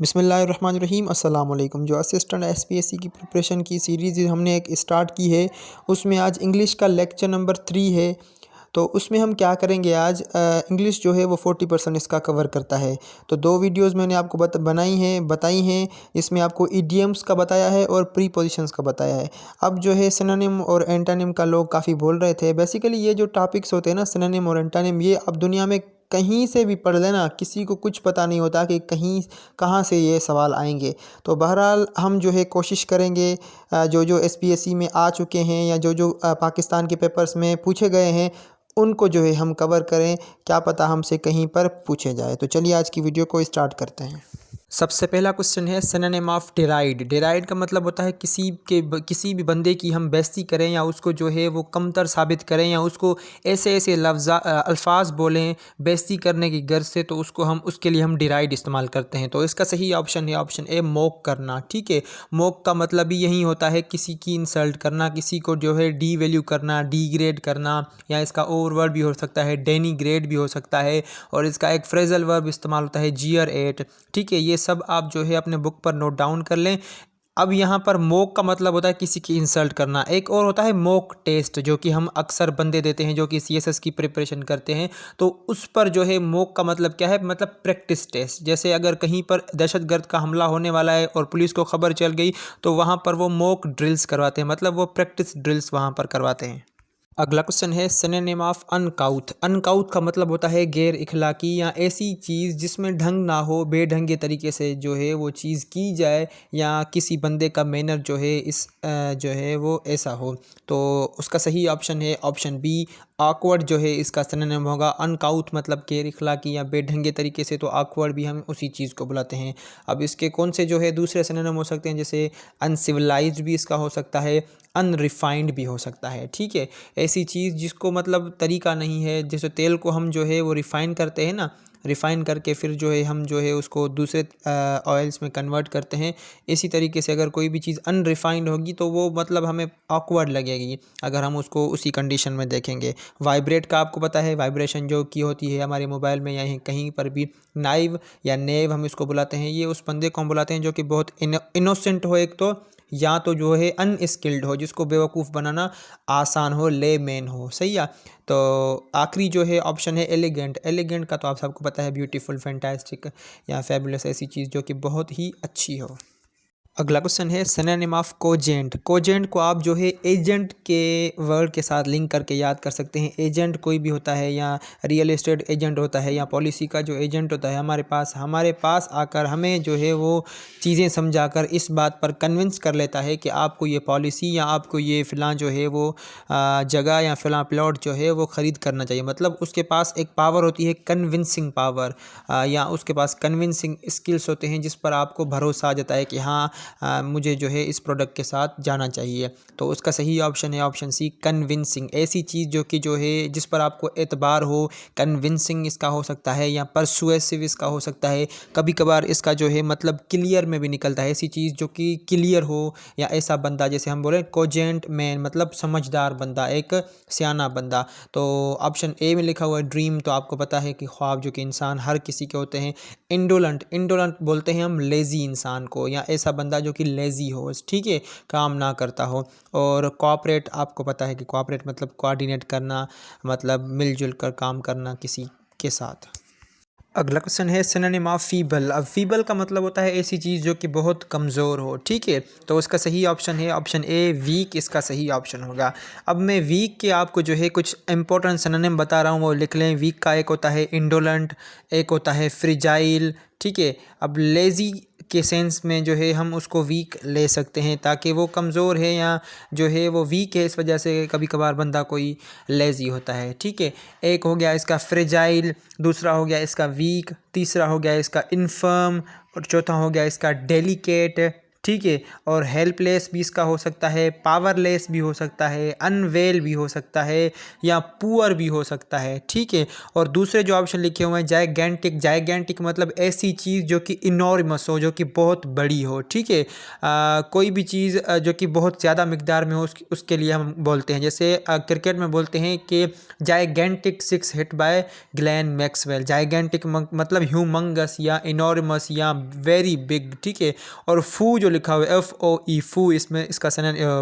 बिस्मिल्लाहिर्रहमानिर्रहीम अस्सलाम वालेकुम। जो असिस्टेंट एसपीएससी की प्रिपरेशन की सीरीज़ हमने एक स्टार्ट की है, उसमें आज इंग्लिश का लेक्चर नंबर 3 है। तो उसमें हम क्या करेंगे आज, इंग्लिश जो है वो 40% इसका कवर करता है। तो 2 वीडियोज़ मैंने आपको बताई हैं। इसमें आपको इडियम्स का बताया है और प्रीपोजिशंस का बताया है। अब जो है सिनोनिम और एंटोनिम का लोग काफ़ी बोल रहे थे। बेसिकली ये जो टॉपिक्स होते हैं ना, सिनोनिम और एंटोनिम, ये अब दुनिया में कहीं से भी पढ़ लेना, किसी को कुछ पता नहीं होता कि कहीं कहाँ से ये सवाल आएंगे। तो बहरहाल हम जो है कोशिश करेंगे, जो एसपीएससी में आ चुके हैं या जो पाकिस्तान के पेपर्स में पूछे गए हैं, उनको जो है हम कवर करें। क्या पता हमसे कहीं पर पूछे जाए। तो चलिए आज की वीडियो को स्टार्ट करते हैं। सबसे पहला क्वेश्चन है सिनोनिम ऑफ डिराइड। डिराइड का मतलब होता है किसी भी बंदे की हम बेइज्जती करें या उसको जो है वो कमतर साबित करें या उसको ऐसे ऐसे अल्फाज बोलें बेइज्जती करने की गर्ज से, तो उसके लिए हम डिराइड इस्तेमाल करते हैं। तो इसका सही ऑप्शन है ऑप्शन ए, मोक करना। ठीक है, मोक का मतलब भी यही होता है किसी की इंसल्ट करना, किसी को जो है डी वैल्यू करना, डीग्रेड करना, या इसका ओवरवर्ड भी हो सकता है, डेनीग्रेड भी हो सकता है, और इसका एक फ्रेजल वर्ब इस्तेमाल होता है जीयर एट। ठीक है, ये सब आप जो है अपने बुक पर नोट डाउन कर लें। अब यहाँ पर मोक का मतलब होता है किसी की इंसल्ट करना। एक और होता है मोक टेस्ट, जो कि हम अक्सर बंदे देते हैं जो कि सीएसएस की प्रिपरेशन करते हैं। तो उस पर जो है मोक का मतलब क्या है, मतलब प्रैक्टिस टेस्ट। जैसे अगर कहीं पर दहशतगर्द का हमला होने वाला है और पुलिस को खबर चल गई, तो वहाँ पर वो मोक ड्रिल्स करवाते हैं, मतलब वो प्रैक्टिस ड्रिल्स वहाँ पर करवाते हैं। अगला क्वेश्चन है सिनोनिम ऑफ अनकाउथ। अनकाउथ का मतलब होता है गैर इखलाकी या ऐसी चीज़ जिसमें ढंग ना हो, बेढंगे तरीके से जो है वो चीज़ की जाए, या किसी बंदे का मैनर जो है जो है वो ऐसा हो। तो उसका सही ऑप्शन है ऑप्शन बी, ऑकवर्ड जो है इसका सिनोनिम होगा। अनकाउथ मतलब गैर इखलाकी या बेढंगे तरीके से, तो ऑकवर्ड भी हम उसी चीज़ को बुलाते हैं। अब इसके कौन से जो है दूसरे सिनोनिम हो सकते हैं, जैसे अनसिविलाइज्ड भी इसका हो सकता है, अनरिफाइंड भी हो सकता है। ठीक है, ऐसी चीज़ जिसको मतलब तरीका नहीं है, जैसे तेल को हम जो है वो रिफ़ाइन करते हैं ना, रिफ़ाइन करके फिर जो है हम जो है उसको दूसरे ऑयल्स में कन्वर्ट करते हैं। इसी तरीके से अगर कोई भी चीज़ अनरिफाइंड होगी तो वो मतलब हमें ऑकवर्ड लगेगी अगर हम उसको उसी कंडीशन में देखेंगे। वाइब्रेट का आपको पता है, वाइब्रेशन जो की होती है हमारे मोबाइल में या कहीं पर भी, नाइव या नेव हम इसको बुलाते हैं। ये उस बंदे को हम बुलाते हैं जो कि बहुत इनोसेंट हो एक तो, या तो जो है अनस्किल्ड हो, जिसको बेवकूफ़ बनाना आसान हो, ले मैन हो। सही है। तो आखिरी जो है ऑप्शन है एलिगेंट। एलिगेंट का तो आप सबको पता है ब्यूटीफुल, फैंटास्टिक या फैबुलस, ऐसी चीज़ जो कि बहुत ही अच्छी हो। अगला क्वेश्चन है सिनोनिम ऑफ कोजेंट। कोजेंट को आप जो है एजेंट के वर्ड के साथ लिंक करके याद कर सकते हैं। एजेंट कोई भी होता है, या रियल एस्टेट एजेंट होता है, या पॉलिसी का जो एजेंट होता है हमारे पास आकर हमें जो है वो चीज़ें समझाकर इस बात पर कन्विंस कर लेता है कि आपको ये पॉलिसी या आपको ये फ़िलाँ जो है वो जगह या फ़िलाँ प्लॉट जो है वो ख़रीद करना चाहिए। मतलब उसके पास एक पावर होती है कन्विंसिंग पावर, या उसके पास कन्विंसिंग स्किल्स होते हैं जिस पर आपको भरोसा आ जाता है कि हाँ, मुझे जो है इस प्रोडक्ट के साथ जाना चाहिए। तो उसका सही ऑप्शन है ऑप्शन सी, कन्विंसिंग। ऐसी चीज़ जो कि जो है जिस पर आपको एतबार हो, कन्विंसिंग इसका हो सकता है, या परसुएसिव इसका हो सकता है। कभी कभार इसका जो है मतलब क्लियर में भी निकलता है, ऐसी चीज़ जो कि क्लियर हो, या ऐसा बंदा जैसे हम बोले कोजेंट मैन, मतलब समझदार बंदा, एक सियाना बंदा। तो ऑप्शन ए में लिखा हुआ है ड्रीम। तो आपको पता है कि ख्वाब जो कि इंसान हर किसी के होते हैं। इंडोलेंट, इंडोलेंट बोलते हैं हम लेज़ी इंसान को, या ऐसा बंदा जो कि लेज़ी हो, ठीक है, काम ना करता हो। और कोऑपरेट, आपको पता है कि कोऑपरेट मतलब कोऑर्डिनेट करना, मतलब मिलजुल कर काम करना किसी के साथ। अगला क्वेश्चन है सिनोनिम ऑफ फीबल। अब फीबल का मतलब होता है ऐसी चीज़ जो कि बहुत कमज़ोर हो। ठीक है, तो उसका सही ऑप्शन है ऑप्शन ए, वीक इसका सही ऑप्शन होगा। अब मैं वीक के आपको जो है कुछ इंपॉर्टेंट सिनोनिम बता रहा हूँ, वो लिख लें। वीक का एक होता है इंडोलेंट, एक होता है फ्रिजाइल। ठीक है, अब लेज़ी के सेंस में जो है हम उसको वीक ले सकते हैं, ताकि वो कमज़ोर है या जो है वो वीक है, इस वजह से कभी कभार बंदा कोई लेज़ी होता है। ठीक है, एक हो गया इसका फ्रेजाइल, दूसरा हो गया इसका वीक, तीसरा हो गया इसका इनफर्म, और चौथा हो गया इसका डेलिकेट। ठीक है। और हेल्पलेस भी इसका हो सकता है, पावरलेस भी हो सकता है, अनवेल भी हो सकता है, या पुअर भी हो सकता है, ठीक है। और दूसरे जो ऑप्शन लिखे हुए हैं जाइगेंटिक, जाइगेंटिक मतलब ऐसी चीज़ जो कि इनॉर्मस हो, जो कि बहुत बड़ी हो, ठीक है। कोई भी चीज़ जो कि बहुत ज़्यादा मिकदार में हो उसके लिए हम बोलते हैं, जैसे क्रिकेट में बोलते हैं कि gigantic six hit by Glenn Maxwell. Gigantic मतलब ह्यूमंगस या इनॉर्मस या वेरी बिग, ठीक है। और फू जो लिखा हुआ है FOE, फू, इसमें इसका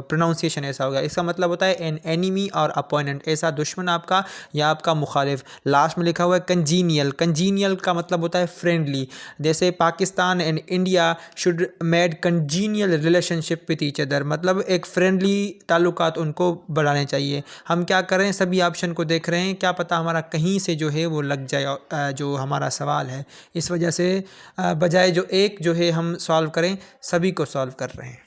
प्रोनाउंसिएशन ऐसा होगा, इसका मतलब होता है एन एनिमी और अपोनेंट, ऐसा दुश्मन आपका या आपका मुखालिफ। लास्ट में लिखा हुआ है कंजीनियल, कंजीनियल का मतलब होता है फ्रेंडली, जैसे Pakistan and India should made congenial relationship with each other, मतलब एक फ्रेंडली ताल्लुकात उनको बढ़ाने चाहिए। हम क्या कर रहे हैं, सभी ऑप्शन को देख रहे हैं, क्या पता हमारा कहीं से जो है वो लग जाए जो हमारा सवाल है। इस वजह से बजाय जो एक जो है हम सॉल्व करें, सभी को सॉल्व कर रहे हैं।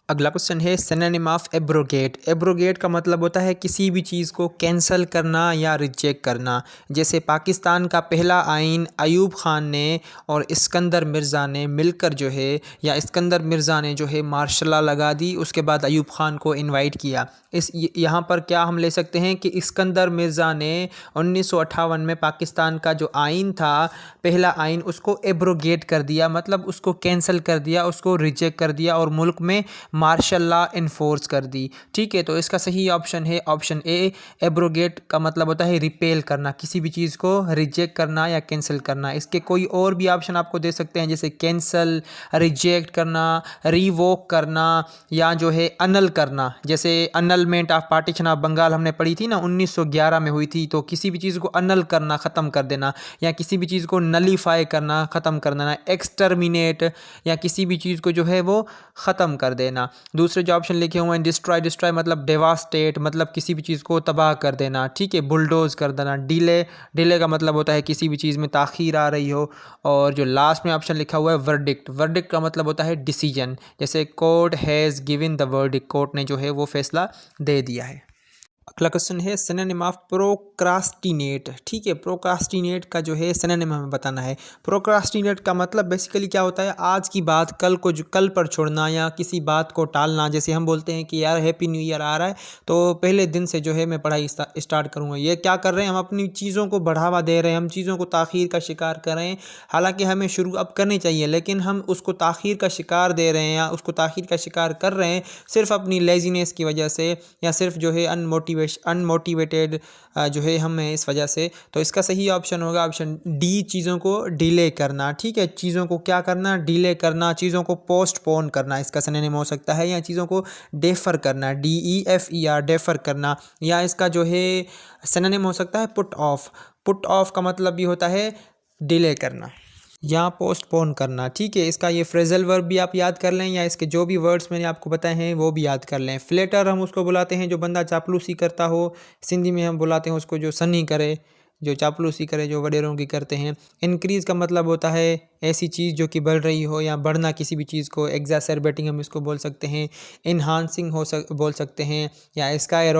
अगला क्वेश्चन है सिनोनिम ऑफ एब्रोगेट। एब्रोगेट का मतलब होता है किसी भी चीज़ को कैंसिल करना या रिजेक्ट करना। जैसे पाकिस्तान का पहला आइन अयूब ख़ान ने और इस्कंदर मिर्ज़ा ने मिलकर जो है, या इस्कंदर मिर्ज़ा ने जो है मार्शल लॉ लगा दी, उसके बाद अयूब ख़ान को इनवाइट किया। यहाँ पर क्या हम ले सकते हैं कि इस्कंदर मिर्ज़ा ने 1958 में पाकिस्तान का जो आइन था, पहला आइन, उसको एब्रोगेट कर दिया, मतलब उसको कैंसिल कर दिया, उसको रिजेक्ट कर दिया और मुल्क में मार्शल लॉ इन्फोर्स कर दी, ठीक है। तो इसका सही ऑप्शन है ऑप्शन ए। एब्रोगेट का मतलब होता है रिपेल करना, किसी भी चीज़ को रिजेक्ट करना या कैंसिल करना। इसके कोई और भी ऑप्शन आपको दे सकते हैं, जैसे कैंसिल, रिजेक्ट करना, रिवोक करना, या जो है अनल करना। जैसे annulment of partition of Bengal हमने पढ़ी थी ना, 1911 में हुई थी। तो किसी भी चीज़ को अनल करना, ख़त्म कर देना, या किसी भी चीज़ को नलीफाई करना, ख़त्म कर देना, एक्सटर्मिनेट, या किसी भी चीज़ को जो है वो ख़त्म कर देना। दूसरे जो ऑप्शन लिखे हुए हैं डिस्ट्रॉय, डिस्ट्रॉय मतलब डेवास्टेट, मतलब किसी भी चीज़ को तबाह कर देना, ठीक है। बुलडोज कर देना। डिले, डिले का मतलब होता है किसी भी चीज़ में ताख़ीर आ रही हो। और जो लास्ट में ऑप्शन लिखा हुआ है वर्डिक्ट, वर्डिक्ट का मतलब होता है डिसीजन, जैसे court has given the verdict, court ने जो है वो फैसला दे दिया है। अगला क्वेश्चन है सिनोनिम ऑफ प्रोक्रास्टिनेट, ठीक है। प्रोक्रास्टिनेट का जो है सिनोनिम हमें बताना है। प्रोक्रास्टिनेट का मतलब बेसिकली क्या होता है, आज की बात कल को, जो कल पर छोड़ना या किसी बात को टालना। जैसे हम बोलते हैं कि यार हैप्पी न्यू ईयर आ रहा है, तो पहले दिन से जो है मैं पढ़ाई स्टार्ट करूँगा। ये क्या कर रहे हैं, हम अपनी चीज़ों को बढ़ावा दे रहे हैं, हम चीज़ों को ताख़ीर का शिकार कर रहे हैं। हालाँकि हमें शुरू अब करनी चाहिए, लेकिन हम उसको ताख़ीर का शिकार दे रहे हैं या उसको ताख़ीर का शिकार कर रहे हैं सिर्फ अपनी लेजीनेस की वजह से, या सिर्फ जो है अनमोटिवेटेड जो है हम इस वजह से। तो इसका सही ऑप्शन होगा ऑप्शन डी, चीज़ों को डिले करना, ठीक है। चीज़ों को क्या करना, डिले करना, चीज़ों को पोस्टपोन करना, इसका सिनोनिम हो सकता है। या चीज़ों को डेफर करना, DEFER, डेफर करना। या इसका जो है सिनोनिम हो सकता है पुट ऑफ। पुट ऑफ का मतलब भी होता है डिले करना या पोस्टपोन करना, ठीक है। इसका ये फ्रेजल वर्ब भी आप याद कर लें, या इसके जो भी वर्ड्स मैंने आपको बताए हैं वो भी याद कर लें। फ्लेटर हम उसको बुलाते हैं जो बंदा चापलूसी करता हो, सिंधी में हम बुलाते हैं उसको जो सनी करे, जो चापलूसी करे, जो वडेरों की करते हैं। इंक्रीज़ का मतलब होता है ऐसी चीज़ जो कि बढ़ रही हो या बढ़ना किसी भी चीज़ को। एग्जैसरबेटिंग हम इसको बोल सकते हैं। इन्हांसिंग बोल सकते हैं। या स्काई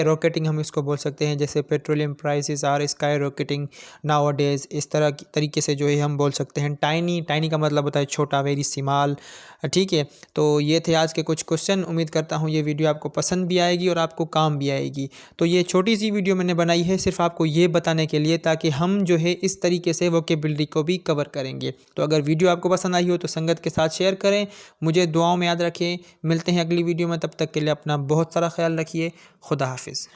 रॉकेटिंग हम इसको बोल सकते हैं, जैसे petroleum prices are sky rocketing nowadays, इस तरह की तरीके से जो है हम बोल सकते हैं। टाइनी, टाइनी का मतलब होता है छोटा, वेरी स्मॉल, ठीक है। तो ये थे आज के कुछ क्वेश्चन। उम्मीद करता हूँ ये वीडियो आपको पसंद भी आएगी और आपको काम भी आएगी। तो ये छोटी सी वीडियो मैंने बनाई है सिर्फ आपको ये बताने के लिए, ताकि हम जो है इस तरीके से वोकेबलरी को भी कवर करेंगे। तो अगर वीडियो आपको पसंद आई हो तो संगत के साथ शेयर करें, मुझे दुआओं में याद रखें। मिलते हैं अगली वीडियो में, तब तक के लिए अपना बहुत सारा ख्याल रखिए। खुदा हाफिज़।